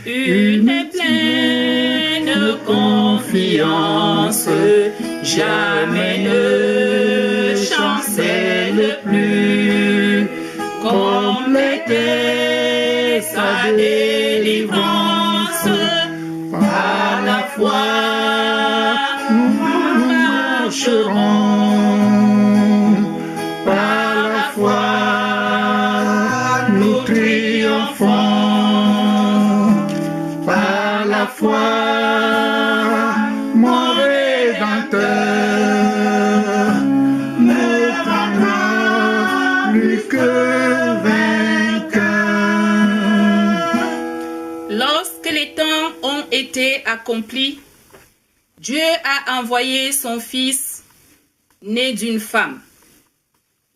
une pleine confiance, jamais ne chancelle plus, compléter sa délivrance, par la foi nous marcherons, par la foi nous triomphons, par la foi mon Rédempteur me prendra plus que vainqueur. Lorsque les temps ont été accomplis, Dieu a envoyé son Fils, né d'une femme.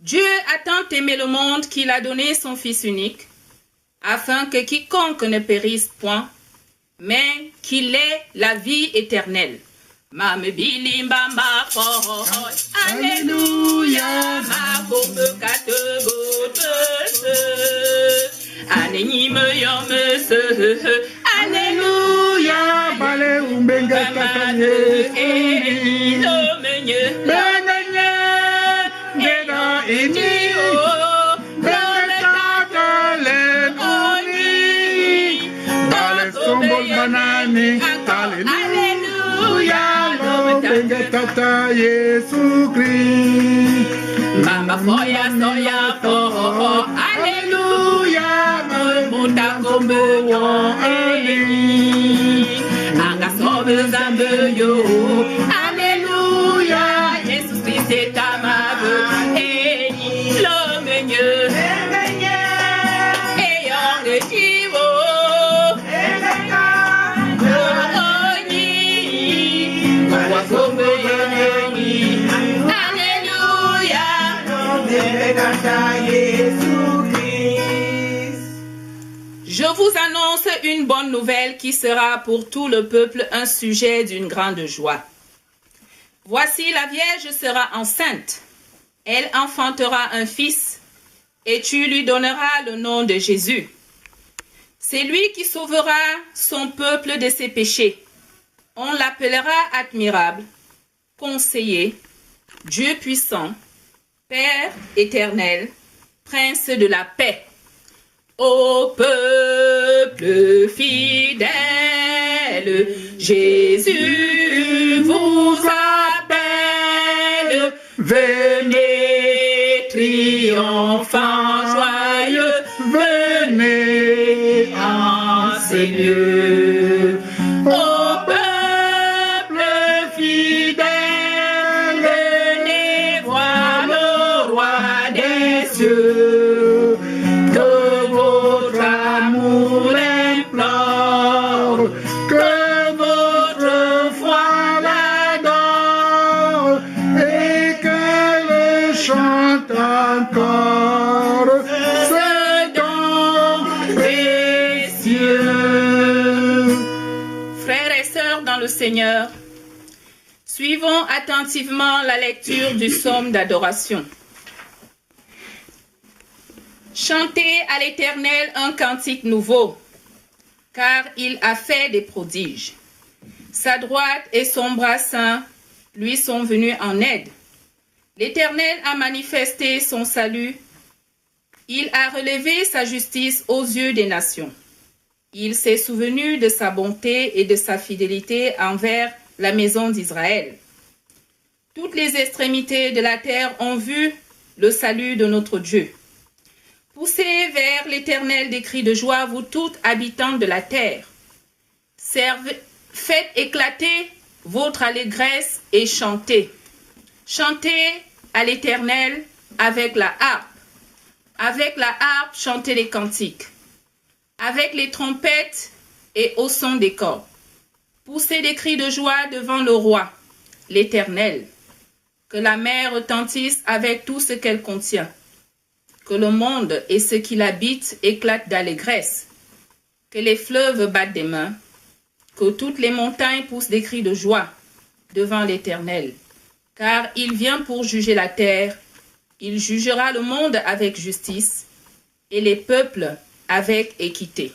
Dieu a tant aimé le monde qu'il a donné son Fils unique, afin que quiconque ne périsse point, mais qu'il ait la vie éternelle. Mame bilimba ma foy, Alléluia, ma bobe katebote, Aneni me yome se, Alléluia, Bale umbenga tatanye, Elo menye, benenye, geda ini, bale tatale oni, bale sombol banani, Alléluia, benga tata Yesu Christ. Mama foya soya to, Alléluia, muta kombe yo ani, anga sobe zambe yo, Alléluia, Jesus Christ est amable, et l'homme mieux, et on est chivo, Je vous annonce une bonne nouvelle qui sera pour tout le peuple un sujet d'une grande joie. Voici la Vierge sera enceinte. Elle enfantera un fils et tu lui donneras le nom de Jésus. C'est lui qui sauvera son peuple de ses péchés. On l'appellera admirable, conseiller, Dieu puissant, Père éternel, Prince de la paix. Ô peuple fidèle, Jésus vous appelle. Venez triomphant joyeux, venez en ces lieux. Ô peuple fidèle, venez voir le roi des cieux. Que votre amour implore, que votre foi l'adore, et qu'elle chante encore ce don précieux. Frères et sœurs dans le Seigneur, suivons attentivement la lecture du psaume d'adoration. Chantez à l'Éternel un cantique nouveau, car il a fait des prodiges. Sa droite et son bras saint lui sont venus en aide. L'Éternel a manifesté son salut. Il a relevé sa justice aux yeux des nations. Il s'est souvenu de sa bonté et de sa fidélité envers la maison d'Israël. Toutes les extrémités de la terre ont vu le salut de notre Dieu. Poussez vers l'Éternel des cris de joie, vous toutes habitantes de la terre. Faites éclater votre allégresse et chantez. Chantez à l'Éternel avec la harpe. Avec la harpe, chantez les cantiques. Avec les trompettes et au son des cordes. Poussez des cris de joie devant le roi, l'Éternel. Que la mer retentisse avec tout ce qu'elle contient. Que le monde et ce qui l'habite éclatent d'allégresse. Que les fleuves battent des mains. Que toutes les montagnes poussent des cris de joie devant l'Éternel. Car il vient pour juger la terre. Il jugera le monde avec justice et les peuples avec équité.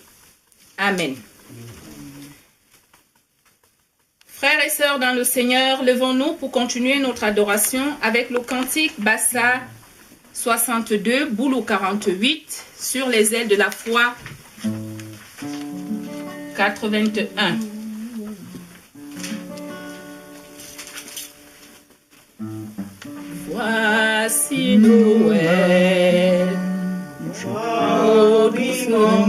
Amen. Frères et sœurs dans le Seigneur, levons-nous pour continuer notre adoration avec le cantique Bassa 62, Boulou 48, sur les ailes de la foi 81. Voici Noël, oh doucement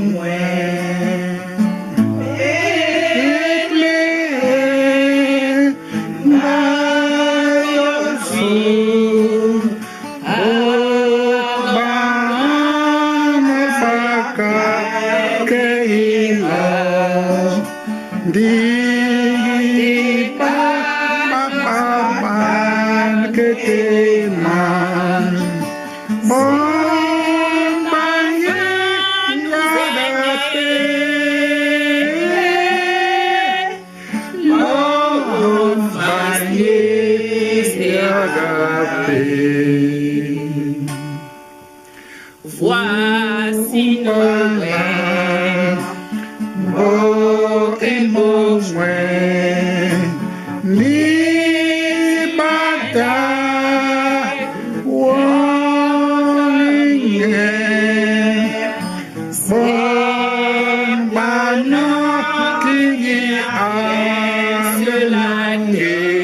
Voici Noël, beau et beau joint, libata, wongé, bon bana qui est à l'année.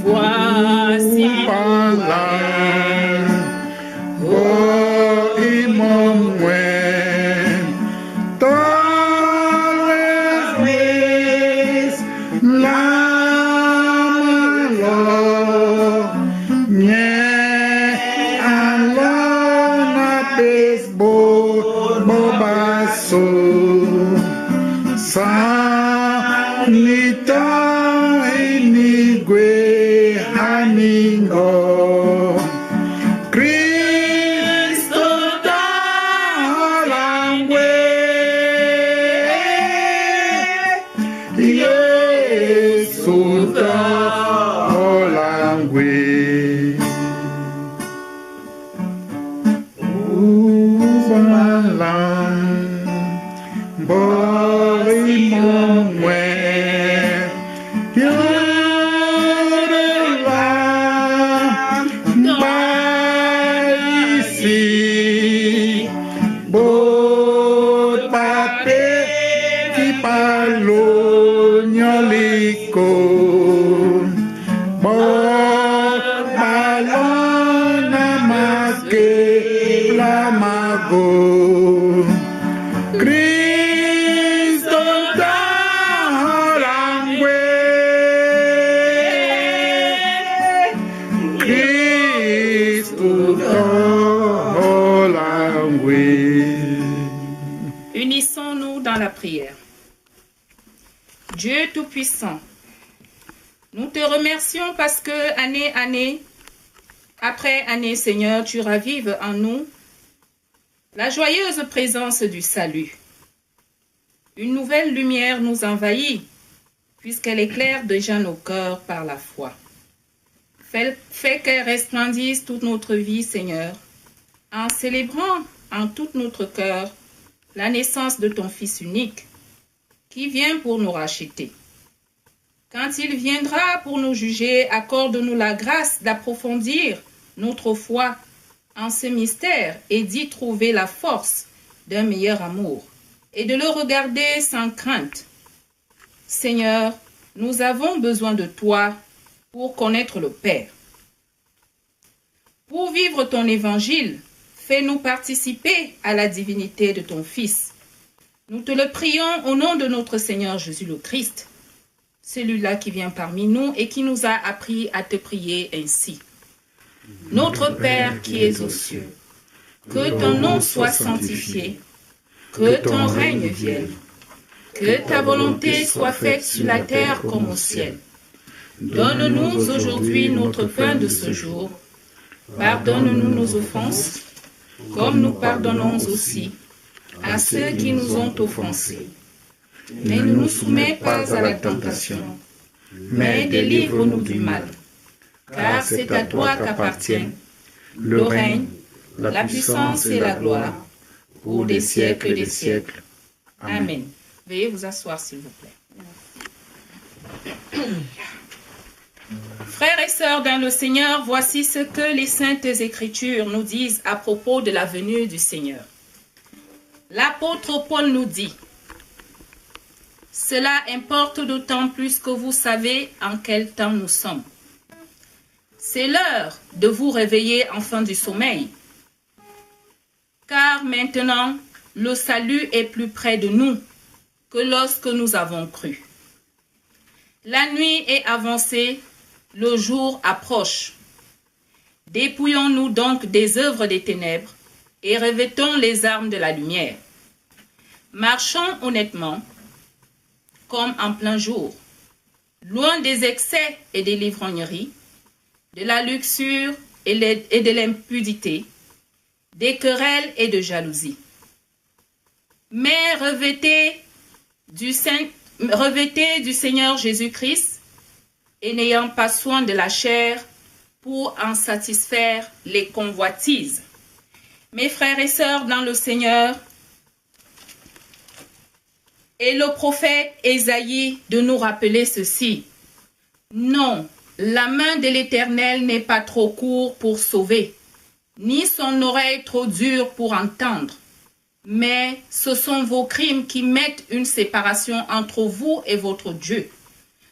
Voici Unissons-nous dans la prière. Dieu Tout-Puissant, nous te remercions parce que année après année, Seigneur, tu ravives en nous la joyeuse présence du salut. Une nouvelle lumière nous envahit puisqu'elle éclaire déjà nos cœurs par la foi. Fais qu'elle resplendisse toute notre vie, Seigneur, en célébrant en tout notre cœur la naissance de ton Fils unique, qui vient pour nous racheter. Quand il viendra pour nous juger, accorde-nous la grâce d'approfondir notre foi en ce mystère et d'y trouver la force d'un meilleur amour et de le regarder sans crainte. Seigneur, nous avons besoin de toi pour connaître le Père. Pour vivre ton évangile, fais-nous participer à la divinité de ton Fils. Nous te le prions au nom de notre Seigneur Jésus le Christ, celui-là qui vient parmi nous et qui nous a appris à te prier ainsi. Notre Père qui es aux cieux, que ton nom soit sanctifié, que ton règne vienne, que ta volonté soit faite sur la terre comme au ciel. Donne-nous aujourd'hui notre pain de ce jour. Pardonne-nous nos offenses, comme nous pardonnons aussi à ceux qui nous ont offensés. Mais ne nous soumets pas à la tentation, mais délivre-nous du mal. Car c'est à toi qu'appartient le règne, la puissance et la gloire, pour des siècles des siècles. Amen. Veuillez vous asseoir, s'il vous plaît. Frères et sœurs dans le Seigneur, voici ce que les Saintes Écritures nous disent à propos de la venue du Seigneur. L'apôtre Paul nous dit: « Cela importe d'autant plus que vous savez en quel temps nous sommes. C'est l'heure de vous réveiller enfin du sommeil. Car maintenant, le salut est plus près de nous que lorsque nous avons cru. La nuit est avancée, le jour approche. Dépouillons-nous donc des œuvres des ténèbres et revêtons les armes de la lumière. Marchons honnêtement, comme en plein jour, loin des excès et des livrogneries, de la luxure et de l'impudicité, des querelles et de jalousie. Mais revêtez du Seigneur Jésus-Christ et n'ayant pas soin de la chair pour en satisfaire les convoitises. Mes frères et sœurs dans le Seigneur, et le prophète Ésaïe de nous rappeler ceci: non, la main de l'Éternel n'est pas trop courte pour sauver, ni son oreille trop dure pour entendre. Mais ce sont vos crimes qui mettent une séparation entre vous et votre Dieu.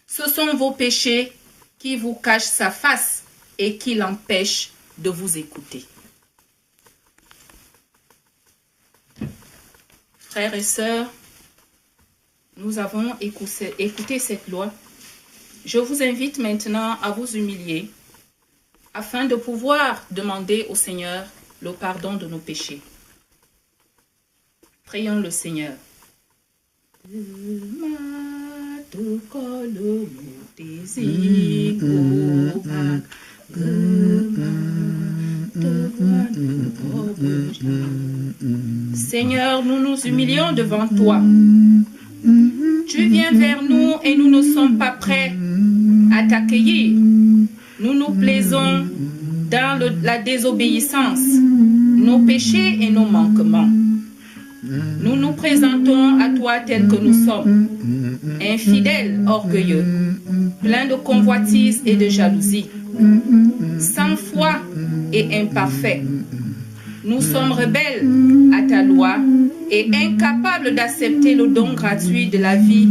Ce sont vos péchés qui vous cachent sa face et qui l'empêchent de vous écouter. Frères et sœurs, nous avons écouté cette loi. Je vous invite maintenant à vous humilier afin de pouvoir demander au Seigneur le pardon de nos péchés. Prions le Seigneur. Seigneur, nous nous humilions devant toi. Tu viens vers nous et nous ne sommes pas prêts à t'accueillir. Nous nous plaisons dans la désobéissance, nos péchés et nos manquements. Nous nous présentons à toi tels que nous sommes, infidèles, orgueilleux, pleins de convoitise et de jalousie, sans foi et imparfaits. Nous sommes rebelles à ta loi et incapables d'accepter le don gratuit de la vie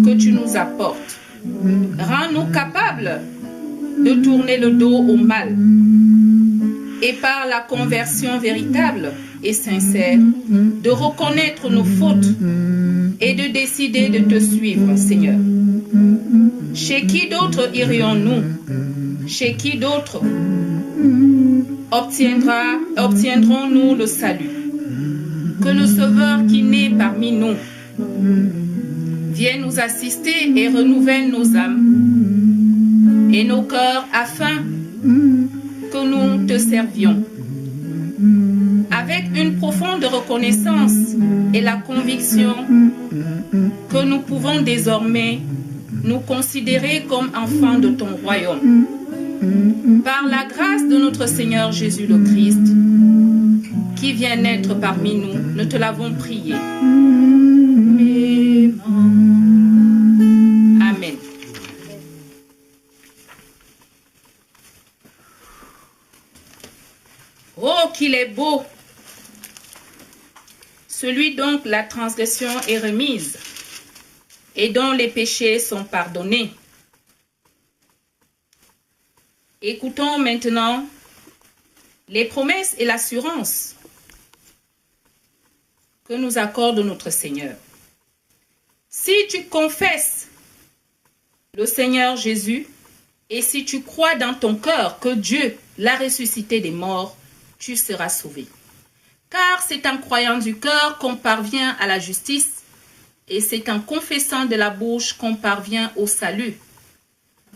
que tu nous apportes. Rends-nous capables de tourner le dos au mal et par la conversion véritable et sincère, de reconnaître nos fautes et de décider de te suivre, Seigneur. Chez qui d'autre irions-nous? Chez qui d'autre obtiendrons-nous le salut? Que le Sauveur qui naît parmi nous vienne nous assister et renouvelle nos âmes et nos cœurs afin que nous te servions. Avec une profonde reconnaissance et la conviction que nous pouvons désormais nous considérer comme enfants de ton royaume. Par la grâce de notre Seigneur Jésus le Christ, qui vient naître parmi nous, nous te l'avons prié. Amen. Oh, qu'il est beau! Celui dont la transgression est remise et dont les péchés sont pardonnés. Écoutons maintenant les promesses et l'assurance que nous accorde notre Seigneur. Si tu confesses le Seigneur Jésus et si tu crois dans ton cœur que Dieu l'a ressuscité des morts, tu seras sauvé. Car c'est en croyant du cœur qu'on parvient à la justice et c'est en confessant de la bouche qu'on parvient au salut.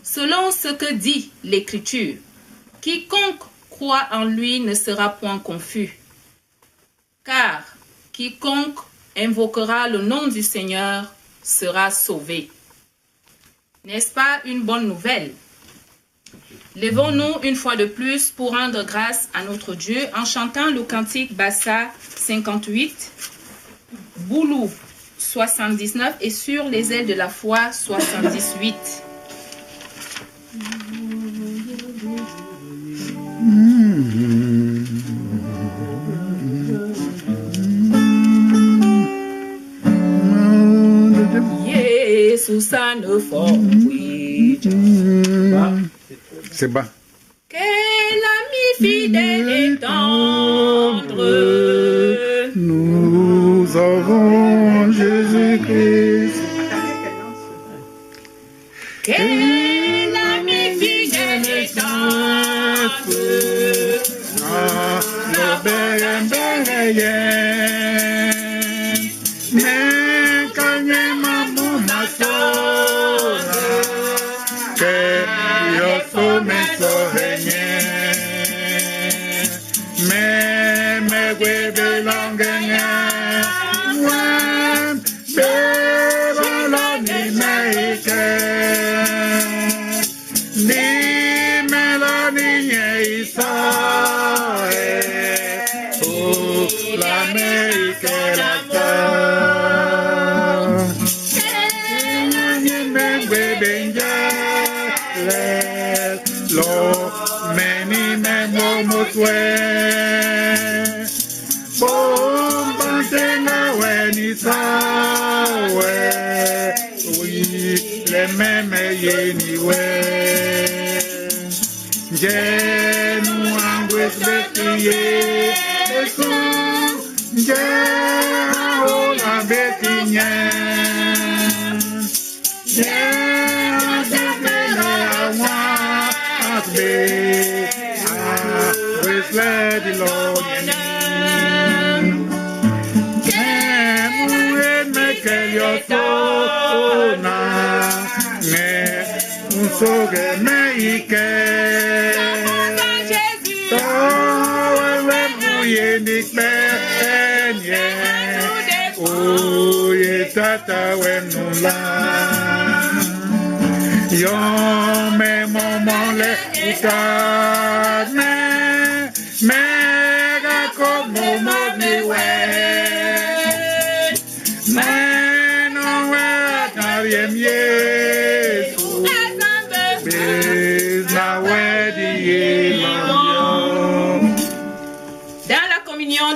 selon ce que dit l'Écriture. Quiconque croit en lui ne sera point confus. Car quiconque invoquera le nom du Seigneur sera sauvé. N'est-ce pas une bonne nouvelle? Levons-nous une fois de plus pour rendre grâce à notre Dieu en chantant le cantique Bassa 58, Boulou 79 et Sur les ailes de la foi 78. C'est bas. Quel ami fidèle et tendre, nous avons Jésus-Christ. Quel ami fidèle et tendre,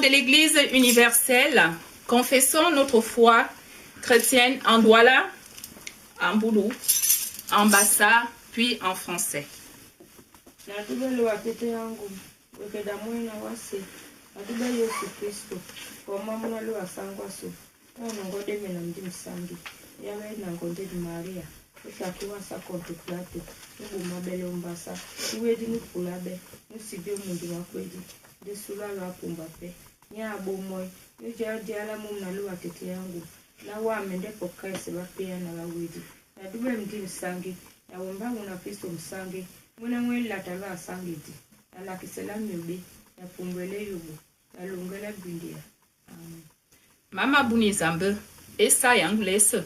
de l'Église universelle, confessons notre foi chrétienne en Douala, en Boulou, en Bassa, puis en français. Nya bomoy yo jala mum na luwa tete yangu na wa mende pokai se bapea na lawidi na dube mti msangi na wombangu na Kristo msangi mwana mwela tala sangiti na la kisela mbe na pumbele yubu na lungela bindia. Amen. Mama buni zambe esa yangu lese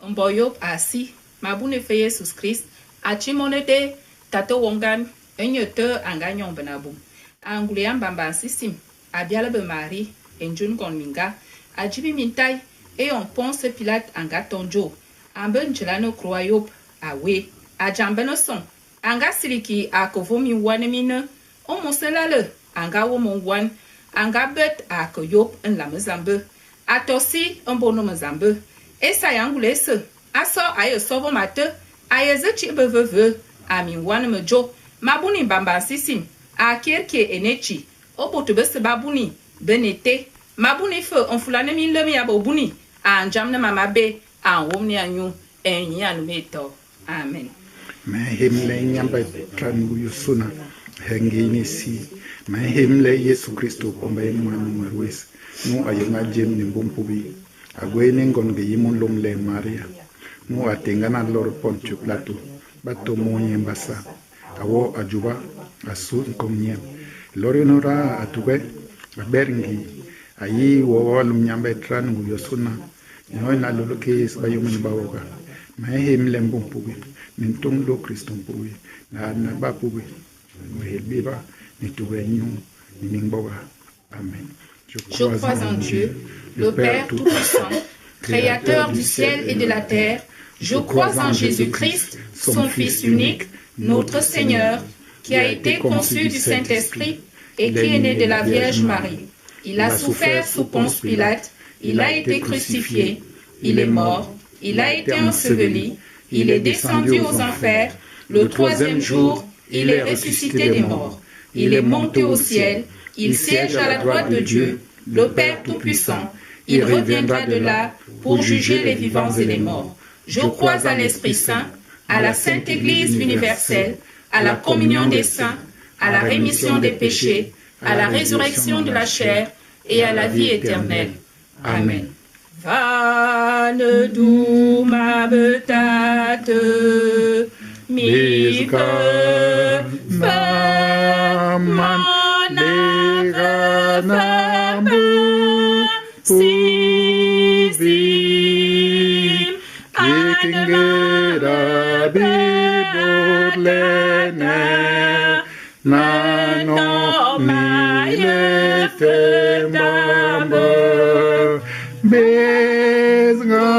mboyo asi mabune fe Jesus Christ achimonede tato wongan enyote anganyon benabu angule ambamba sisim abiala be Marie enjun kon minga ajibi mintai et on pense Pilate anga tonjo amben chelano croyop awe ajambeno son anga siliki akovomi wanemine o monselale anga wo monwan anga bet akoyop en la mezambe atosi mbono mezambe esa yangule se aso ayo sovo mate ayeze chibeveve ami wan mejo mabuni bamba sisim akirke enechi obotobese babuni benete mabuni fe onfulane mi lemi abobuni anjamne mamabe anwomni anyu enyan meto. Amen. Ma himle nyamba tranu yusuna hengini si ma himle Yesu Kristo komba mwana mwerwes nu ayunga jem ni mbumpubi agwene ngonge yimon lomle Maria nu atengana lor Pontius Pilato batomo yembasa awo ajuba asun komnyem lorionora atube bergi ayi wo walum nyambe tran gu yosuna no na lolo ke sabayum bawoga mahem lembo pubi mintung do kriston pubi na ba pubi biba ni tuwenyu ni mingboga. Amen. Je crois en Dieu, le Père Tout-Puissant, Créateur du ciel et de la terre. Je crois en Jésus-Christ, son Fils unique, notre Seigneur, qui a été conçu du Saint-Esprit et qui est né de la Vierge Marie. Il a souffert sous Ponce Pilate, il a été crucifié, il est mort, il a été enseveli, il est descendu aux enfers, le troisième jour, il est ressuscité des morts, il est monté au ciel, il siège à la droite de Dieu, le Père Tout-Puissant. Il reviendra de là pour juger les vivants et les morts. Je crois à l'Esprit Saint, à la Sainte Église universelle, à la communion des saints, à la rémission des péchés, à la résurrection de la chair et à la vie éternelle. Amen. Vane duma betate, mi Kingera biburlene nano maile te mamba bezga